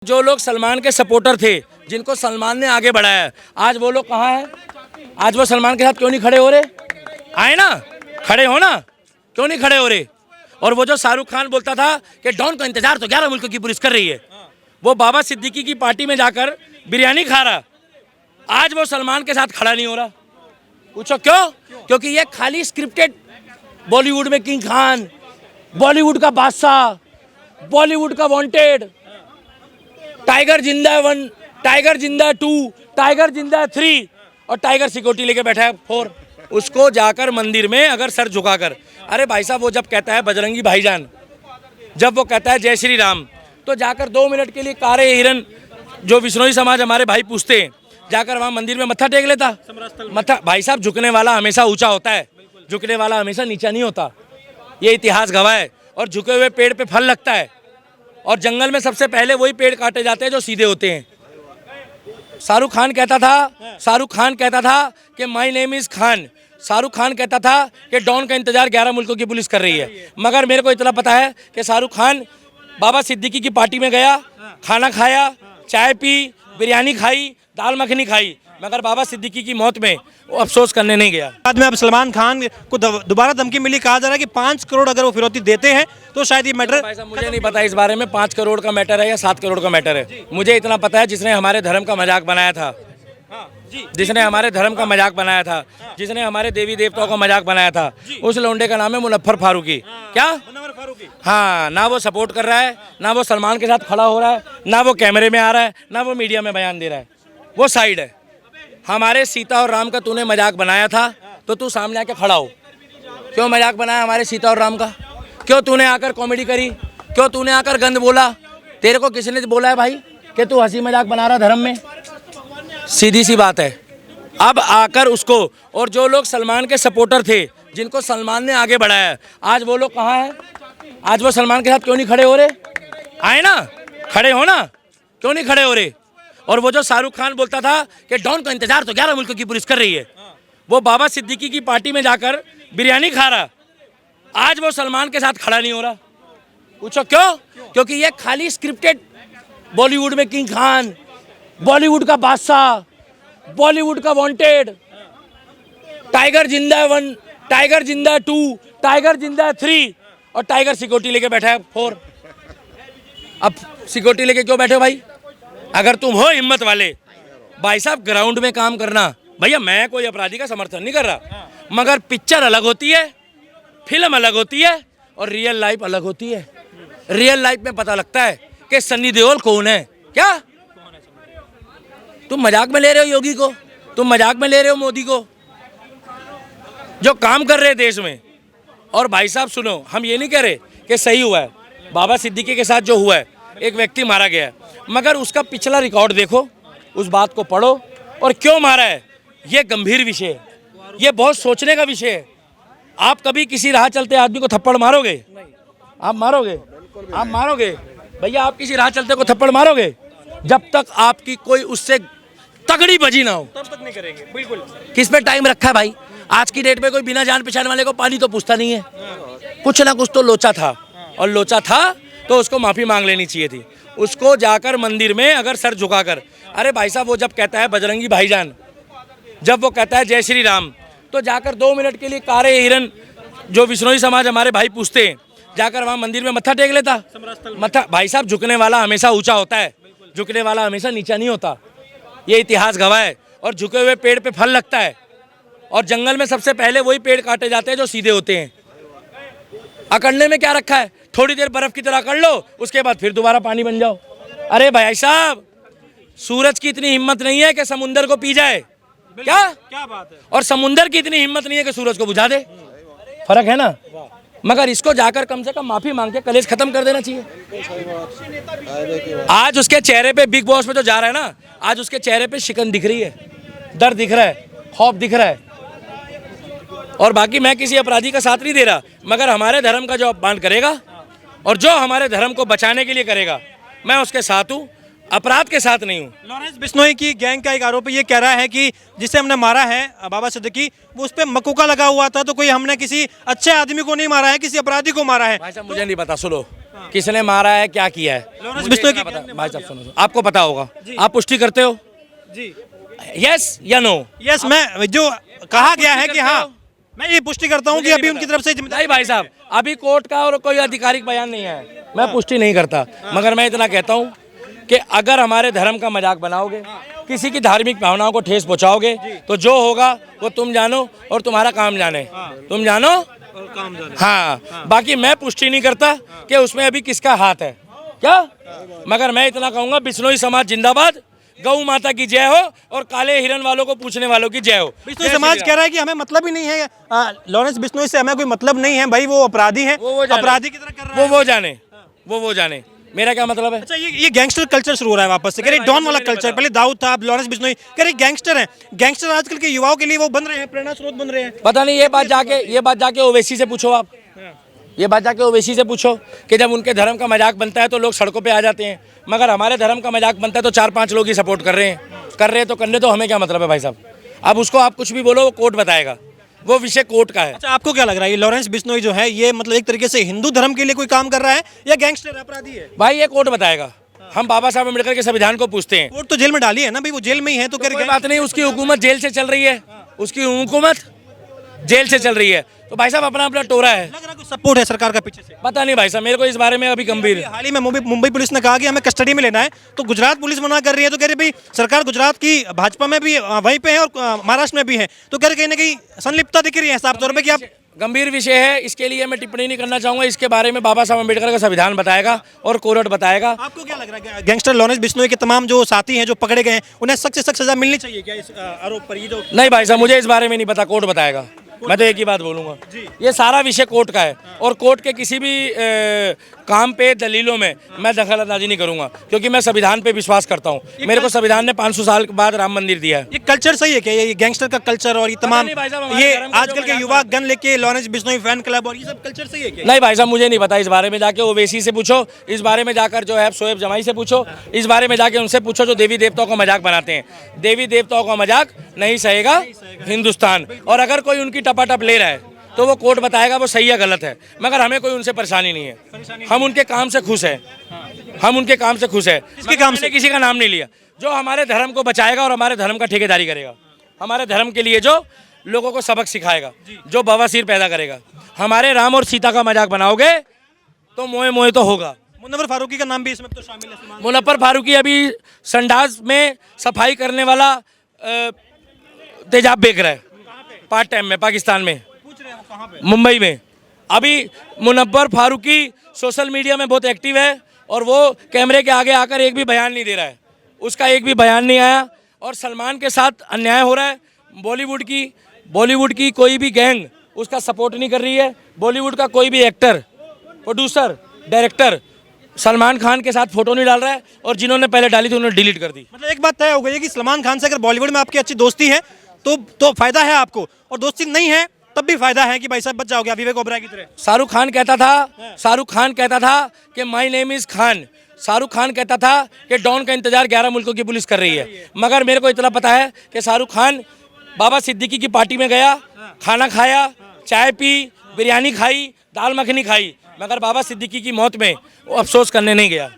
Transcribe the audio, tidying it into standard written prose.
जो लोग सलमान के सपोर्टर थे, जिनको सलमान ने आगे बढ़ाया, आज वो लोग कहाँ हैं? आज वो सलमान के साथ क्यों नहीं खड़े हो रहे? आए ना, खड़े हो ना, क्यों नहीं खड़े हो रहे? और वो जो शाहरुख खान बोलता था कि डॉन का इंतजार तो 11 मुल्कों की पुलिस कर रही है, वो बाबा सिद्दीकी की पार्टी में जाकर बिरयानी खा रहा, आज वो सलमान के साथ खड़ा नहीं हो रहा। पूछो क्यों? क्योंकि ये खाली स्क्रिप्टेड, बॉलीवुड में किंग खान, बॉलीवुड का बादशाह, बॉलीवुड का वांटेड, टाइगर जिंदा 1, टाइगर जिंदा 2, टाइगर जिंदा 3 और टाइगर सिक्योरिटी लेके बैठा है 4। उसको जाकर मंदिर में अगर सर झुकाकर, अरे भाई साहब वो जब कहता है बजरंगी भाईजान, जब वो कहता है जय श्री राम, तो जाकर 2 मिनट के लिए कारे हिरन जो विश्नोई समाज हमारे भाई पूछते हैं, जाकर वहाँ मंदिर में मत्था टेक लेता। मत्था भाई साहब, झुकने वाला हमेशा ऊंचा होता है, झुकने वाला हमेशा नीचा नहीं होता, ये इतिहास गवाह है। और झुके हुए पेड़ पे फल लगता है, और जंगल में सबसे पहले वही पेड़ काटे जाते हैं जो सीधे होते हैं। शाहरुख खान कहता था कि my name is Khan. Shahrukh Khan कहता था कि डॉन का इंतजार 11 मुल्कों की पुलिस कर रही है, मगर मेरे को इतना पता है कि शाहरुख खान बाबा सिद्दीकी की पार्टी में गया, खाना खाया, चाय पी, बिरयानी खाई, दाल मखनी खाई, मगर बाबा सिद्दीकी की मौत में वो अफसोस करने नहीं गया। बाद में अब सलमान खान को दोबारा धमकी मिली, कहा जा रहा है कि 5 करोड़ अगर वो फिरौती देते हैं तो शायद ये मैटर। भाई साहब मुझे नहीं पता इस बारे में 5 करोड़ का मैटर है या 7 करोड़ का मैटर है। मुझे इतना पता है जिसने हमारे धर्म का मजाक बनाया था, जिसने हमारे धर्म का मजाक बनाया था, जिसने हमारे देवी देवताओं का मजाक बनाया था, उस लौंडे का नाम है मुनव्वर फारूकी। क्या? हाँ, ना वो सपोर्ट कर रहा है, ना वो सलमान के साथ खड़ा हो रहा है, ना वो कैमरे में आ रहा है, ना वो मीडिया में बयान दे रहा है, वो साइड है। हमारे सीता और राम का तूने मजाक बनाया था तो तू सामने आके खड़ा हो। क्यों मजाक बनाया हमारे सीता और राम का? क्यों तूने आकर कॉमेडी करी? क्यों तूने आकर गंद बोला? तेरे को किसने बोला है भाई कि तू हंसी मजाक बना रहा धर्म में? सीधी सी बात है। अब आकर उसको, और जो लोग सलमान के सपोर्टर थे, जिनको सलमान ने आगे बढ़ाया, आज वो लोग कहाँ हैं? आज वो सलमान के साथ क्यों नहीं खड़े हो रहे? आए ना, खड़े हो ना, क्यों नहीं खड़े हो रहे? और वो जो शाहरुख खान बोलता था कि डॉन का इंतजार तो 11 मुल्कों की पुलिस कर रही है, वो बाबा सिद्दीकी की पार्टी में जाकर बिरयानी खा रहा, आज वो सलमान के साथ खड़ा नहीं हो रहा। पूछो क्यों? क्योंकि ये खाली स्क्रिप्टेड, बॉलीवुड में किंग खान, बॉलीवुड का बादशाह, बॉलीवुड का वांटेड, टाइगर जिंदा 1, टाइगर जिंदा 2, टाइगर जिंदा 3 और टाइगर सिक्योरिटी लेके बैठा है 4। अब सिक्योरिटी लेके क्यों बैठे हो भाई? अगर तुम हो हिम्मत वाले भाई साहब, ग्राउंड में काम करना। भैया मैं कोई अपराधी का समर्थन नहीं कर रहा, मगर पिक्चर अलग होती है, फिल्म अलग होती है और रियल लाइफ अलग होती है। रियल लाइफ में पता लगता है कि सन्नी देओल कौन है। क्या तुम मजाक में ले रहे हो योगी को? तुम मजाक में ले रहे हो मोदी को, जो काम कर रहे हैं देश में? और भाई साहब सुनो, हम ये नहीं कह रहे कि सही हुआ है, बाबा सिद्दीकी के साथ जो हुआ है, एक व्यक्ति मारा गया है, मगर उसका पिछला रिकॉर्ड देखो, उस बात को पढ़ो, और क्यों मारा है ये गंभीर विषय है, ये बहुत सोचने का विषय है। आप कभी किसी राह चलते आदमी को थप्पड़ मारोगे? आप मारोगे? आप मारोगे भैया? आप किसी राह चलते को थप्पड़ मारोगे? जब तक आपकी कोई उससे तगड़ी बजी ना हो तब तक नहीं करेंगे। बिल्कुल। किस पे टाइम रखा है भाई? आज की डेट में कोई बिना जान पहचान वाले को पानी तो पूछता नहीं है। कुछ ना कुछ तो लोचा था, और लोचा था तो उसको माफी मांग लेनी चाहिए थी। उसको जाकर मंदिर में अगर सर झुकाकर, अरे भाई साहब वो जब कहता है बजरंगी भाईजान, जब वो कहता है जय श्री राम, तो जाकर 2 मिनट के लिए कारे हिरन जो विश्नोई समाज हमारे भाई पूछते हैं, जाकर वहाँ मंदिर में मत्था टेक लेता। मत्था भाई साहब, झुकने वाला हमेशा ऊंचा होता है, झुकने वाला हमेशा नीचा नहीं होता, ये इतिहास गवाह है। और झुके हुए पेड़ पे फल लगता है, और जंगल में सबसे पहले वही पेड़ काटे जाते हैं जो सीधे होते हैं। अकड़ने में क्या रखा है? थोड़ी देर बर्फ की तरह अकड़ लो, उसके बाद फिर दोबारा पानी बन जाओ। अरे भाई साहब, सूरज की इतनी हिम्मत नहीं है कि समुंदर को पी जाए। क्या बात है? और समुंदर की इतनी हिम्मत नहीं है कि सूरज को बुझा दे। फर्क है ना? मगर इसको जाकर कम से कम माफी मांग के कलेश खत्म कर देना चाहिए। आज उसके चेहरे पे, बिग बॉस में जो जा रहा है ना, आज उसके चेहरे पे शिकन दिख रही है, डर दिख रहा है, खौफ दिख रहा है। और बाकी मैं किसी अपराधी का साथ नहीं दे रहा, मगर हमारे धर्म का जो अपमान करेगा और जो हमारे धर्म को बचाने के लिए करेगा, मैं उसके साथ हूँ, अपराध के साथ नहीं हूँ। लॉरेंस बिश्नोई की गैंग का एक आरोपी ये कह रहा है कि जिसे हमने मारा है बाबा सिद्दीकी, वो उस पर मकुका लगा हुआ था, तो कोई हमने किसी अच्छे आदमी को नहीं मारा है, किसी अपराधी को मारा है। भाई साहब मुझे नहीं पता, सुनो, किसने मारा है, क्या किया है, लॉरेंस मुझे बिश्नोई इतना की पता। क्या भाई साहब सुनो, आपको पता होगा, आप पुष्टि करते हो, जी यस या नो? यस, मैं जो कहा गया है कि करते हाँ, हो? मैं ये पुष्टि करता हूँ कि अभी उनकी तरफ से जिम्मेदारी नहीं भाई साहब, अभी कोर्ट का और कोई आधिकारिक बयान नहीं है, मैं पुष्टि नहीं करता, मगर मैं इतना कहता हूँ कि अगर हमारे धर्म का मजाक बनाओगे, किसी की धार्मिक भावनाओं को ठेस पहुंचाओगे, तो जो होगा वो तुम जानो और तुम्हारा काम जाने, तुम जानो। काम जाने। हाँ, बाकी मैं पुष्टि नहीं करता कि उसमें अभी किसका हाथ है क्या, मगर मैं इतना कहूंगा, बिश्नोई समाज जिंदाबाद, गौ माता की जय हो और काले हिरन वालों को पूछने वालों की जय हो। बिश्नोई समाज कह रहा है कि हमें मतलब ही नहीं है, लॉरेंस बिश्नोई से हमें कोई मतलब नहीं है भाई, वो अपराधी हैं, वो जाने। अपराधी की तरह कर रहा है। वो जाने, वो जाने, मेरा क्या मतलब है? अच्छा, ये गैंगस्टर कल्चर शुरू हो रहा है वापस से, कह रहे डॉन वाला कल्चर, पहले दाऊद था, अब लॉरेंस बिश्नोई, कह रहे गैंगस्टर हैं, गैंगस्टर आजकल के युवाओं के लिए वो बन रहे हैं, प्रेरणा स्रोत बन रहे हैं। पता नहीं, ये बात जाके ओवैसी से पूछो आप, ये बात जाके ओवैसी से पूछो कि जब उनके धर्म का मजाक बनता है तो लोग सड़कों पे आ जाते हैं, मगर हमारे धर्म का मजाक बनता है तो 4-5 लोग ही सपोर्ट कर रहे हैं तो करने, तो हमें क्या मतलब है भाई साहब? अब उसको आप कुछ भी बोलो, वो कोर्ट बताएगा, वो विषय कोर्ट का है। अच्छा, आपको क्या लग रहा है, ये लॉरेंस बिश्नोई जो है, ये मतलब एक तरीके से हिंदू धर्म के लिए कोई काम कर रहा है या गैंगस्टर अपराधी है? भाई ये कोर्ट बताएगा, हम बाबा साहब अम्बेडकर के संविधान को पूछते हैं। कोर्ट तो जेल में डाली है ना भाई, वो जेल में ही है, तो कोई बात नहीं, उसकी हुकूमत जेल से चल रही है, उसकी हुकूमत जेल से चल रही है, तो भाई साहब अपना अपना टोरा है। लग रहा है कुछ सपोर्ट है सरकार का पीछे से। पता नहीं भाई साहब, मेरे को इस बारे में अभी गंभीर। हाल ही में मुंबई पुलिस ने कहा कि हमें कस्टडी में लेना है, तो गुजरात पुलिस मना कर रही है, तो कह रही भाई सरकार गुजरात की भाजपा में भी वहीं पे है और महाराष्ट्र में भी है, तो कह रहे कहीं ना कहीं संलिप्तता दिख रही है साफ तौर पे कि आप। गंभीर विषय है, इसके लिए मैं टिप्पणी नहीं करना चाहूंगा, इसके बारे में बाबा साहब अम्बेडकर का संविधान बताएगा और कोर्ट बताएगा। आपको क्या लग रहा है, गैंगस्टर लॉरेंस बिश्नोई के तमाम जो साथी हैं जो पकड़े गए हैं, उन्हें सख्त से सख्त सजा मिलनी चाहिए क्या इस आरोप पर? ये जो नहीं भाई साहब, मुझे इस बारे में नहीं पता, कोर्ट बताएगा, मैं तो एक ही बात बोलूंगा, ये सारा विषय कोर्ट का है और कोर्ट के किसी भी काम पे दलीलों में मैं दखल अंदाजी नहीं करूंगा, क्योंकि मैं संविधान पे विश्वास करता हूं। मेरे को संविधान ने 500 साल के बाद राम मंदिर दिया है। ये कल्चर सही है क्या, ये गैंगस्टर का कल्चर और ये तमाम नहीं भाई साहब, हमारे ये धर्म का आजकल जो के मजाक युवा गन लेके लॉरेंस बिश्नोई फैन क्लब और ये सब कल्चर सही है क्या? नहीं भाई साहब, मुझे नहीं पता, इस बारे में जाके ओवैसी से पूछो, इस बारे में जाकर जो है शोएब जमाई से पूछो, इस बारे में जाके उनसे पूछो जो देवी देवताओं का मजाक बनाते हैं। देवी देवताओं का मजाक नहीं सहेगा हिंदुस्तान, और अगर कोई उनकी टपाटप ले रहा है तो वो कोर्ट बताएगा वो सही है गलत है, मगर हमें कोई उनसे परेशानी नहीं है, हम उनके काम से खुश हैं, हम उनके काम से खुश हैं। इसके काम से किसी का नाम नहीं लिया, जो हमारे धर्म को बचाएगा और हमारे धर्म का ठेकेदारी करेगा, हमारे धर्म के लिए जो लोगों को सबक सिखाएगा, जो बवासीर पैदा करेगा। हमारे राम और सीता का मजाक बनाओगे तो मोए मोए तो होगा। मुनव्वर फारूकी का नाम भी इसमें तो शामिल है। मुनव्वर फारूकी अभी संडास में सफाई करने वाला तेजाब बेच रहा है, पार्ट टाइम में, पाकिस्तान में, मुंबई में। अभी मुनव्वर फारूकी सोशल मीडिया में बहुत एक्टिव है और वो कैमरे के आगे आकर एक भी बयान नहीं दे रहा है, उसका एक भी बयान नहीं आया। और सलमान के साथ अन्याय हो रहा है, बॉलीवुड की कोई भी गैंग उसका सपोर्ट नहीं कर रही है, बॉलीवुड का कोई भी actor, producer, director Salman Khan के साथ फोटो नहीं डाल रहा है, और जिन्होंने पहले डाली थी उन्होंने डिलीट कर दी। मतलब एक बात तय हो गई है कि सलमान खान से अगर बॉलीवुड में आपकी अच्छी दोस्ती है तो फायदा है आपको, और दोस्ती नहीं है तब भी फायदा है कि भाई साहब बच जाओगे विवेक ओबराय की तरह। शाहरुख खान कहता था कि my name is Khan, Shahrukh Khan कहता था कि डॉन का इंतजार 11 मुल्कों की पुलिस कर रही है, मगर मेरे को इतना पता है कि शाहरुख खान बाबा सिद्दीकी की पार्टी में गया, खाना खाया, चाय पी, बिरयानी खाई, दाल मखनी खाई, मगर बाबा सिद्दीकी की मौत में वो अफसोस करने नहीं गया।